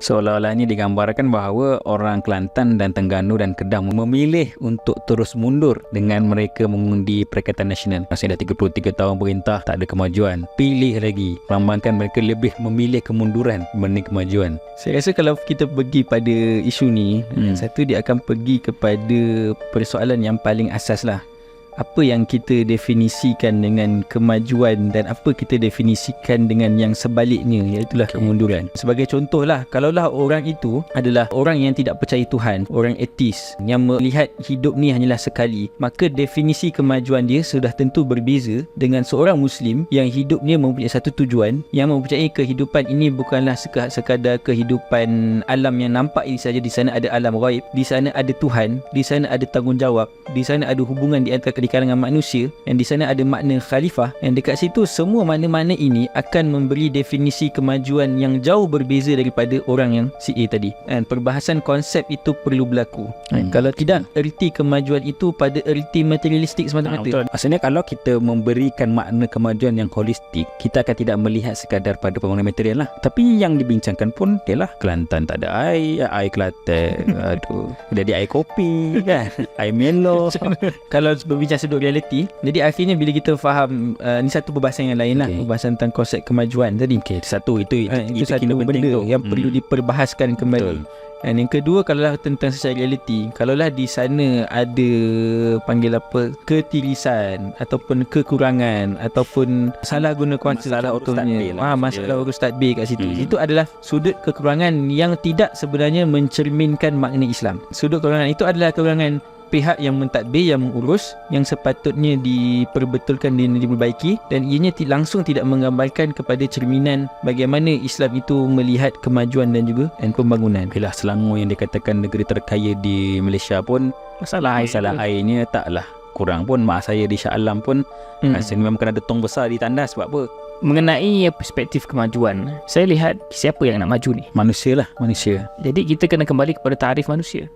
Seolah-olahnya digambarkan bahawa orang Kelantan dan Terengganu dan Kedah memilih untuk terus mundur dengan mereka mengundi Perikatan Nasional. Masih dah 33 tahun perintah, tak ada kemajuan. Pilih lagi. Melambangkan mereka lebih memilih kemunduran berbanding kemajuan. Saya rasa kalau kita pergi pada isu ni, satu dia akan pergi kepada persoalan yang paling asas lah. Apa yang kita definisikan dengan kemajuan dan apa kita definisikan dengan yang sebaliknya, iaitulah kemunduran. Sebagai contoh lah, kalaulah orang itu adalah orang yang tidak percaya Tuhan, orang ateis yang melihat hidup ni hanyalah sekali, maka definisi kemajuan dia sudah tentu berbeza dengan seorang Muslim yang hidupnya mempunyai satu tujuan, yang mempunyai kehidupan ini bukanlah sekadar kehidupan alam yang nampak ini saja. Di sana ada alam ghaib, di sana ada Tuhan, di sana ada tanggungjawab, di sana ada hubungan di antara kalangan manusia, yang di sana ada makna khalifah, yang dekat situ semua makna-makna ini akan memberi definisi kemajuan yang jauh berbeza daripada orang yang si A tadi. Dan perbahasan konsep itu perlu berlaku. Kalau tidak, erti kemajuan itu pada erti materialistik semata-mata. Maksudnya kalau kita memberikan makna kemajuan yang holistik, kita akan tidak melihat sekadar pada pembangunan material lah. Tapi yang dibincangkan pun ialah Kelantan tak ada air Kelantan, aduh, jadi air kopi kan, air Melo. Kalau berbincang sudut realiti, jadi akhirnya bila kita faham ni satu perbahasan yang lain lah, perbahasan tentang konsep kemajuan tadi. Satu itu satu benda yang perlu diperbahaskan kembali. Dan yang kedua, kalaulah tentang secara realiti, kalaulah di sana ada panggil apa, ketirisan ataupun kekurangan ataupun salah guna kuasa, masalah urus tadbir kat situ. Itu adalah sudut kekurangan yang tidak sebenarnya mencerminkan makna Islam. Sudut kekurangan itu adalah kekurangan pihak yang mentadbir, yang mengurus, yang sepatutnya diperbetulkan dan diperbaiki, dan ianya langsung tidak menggambarkan kepada cerminan bagaimana Islam itu melihat kemajuan dan juga pembangunan. Yalah, Selangor yang dikatakan negeri terkaya di Malaysia pun masalah airnya taklah kurang pun. Mak saya di Shah Alam pun rasa memang kena ada tong besar di tandas. Sebab apa? Mengenai perspektif kemajuan, saya lihat siapa yang nak maju ni? Manusia lah, manusia. Jadi kita kena kembali kepada tarif manusia.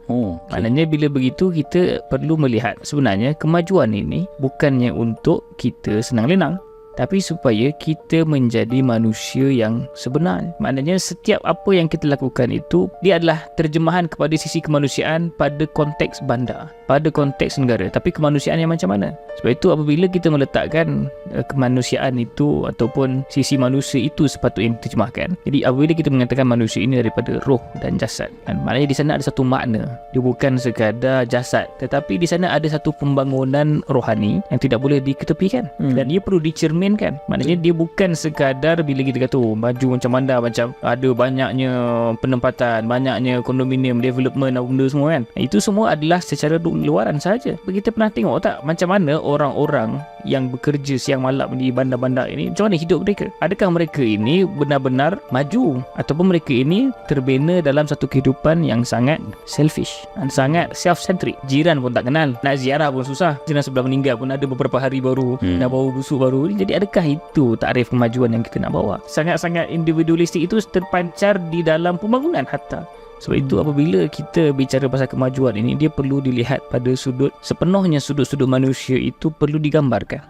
Maknanya bila begitu, kita perlu melihat sebenarnya kemajuan ini bukannya untuk kita senang lenang, tapi supaya kita menjadi manusia yang sebenar. Maknanya setiap apa yang kita lakukan itu, dia adalah terjemahan kepada sisi kemanusiaan pada konteks bandar, pada konteks negara. Tapi kemanusiaan yang macam mana? Sebab itu apabila kita meletakkan kemanusiaan itu ataupun sisi manusia itu sepatutnya diterjemahkan. Jadi apabila kita mengatakan manusia ini daripada roh dan jasad, dan maknanya di sana ada satu makna. Dia bukan sekadar jasad, tetapi di sana ada satu pembangunan rohani yang tidak boleh diketepikan. Dan dia perlu dicerminkan. Maknanya dia bukan sekadar bila kita kata maju macam bandar, macam ada banyaknya penempatan, banyaknya kondominium, development, apa benda semua kan. Itu semua adalah secara luaran saja. Kita pernah tengok tak macam mana orang-orang yang bekerja siang malam di bandar-bandar ini, macam mana hidup mereka? Adakah mereka ini benar-benar maju, ataupun mereka ini terbina dalam satu kehidupan yang sangat selfish dan sangat self-centric? Jiran pun tak kenal, nak ziarah pun susah. Jiran sebelah meninggal pun ada beberapa hari baru dah bau busuk baru. Jadi adakah itu takrif kemajuan yang kita nak bawa? Sangat-sangat individualistik itu terpancar di dalam pembangunan hatta. Sebab itu apabila kita bicara pasal kemajuan ini, dia perlu dilihat pada sepenuhnya sudut-sudut manusia itu perlu digambarkan.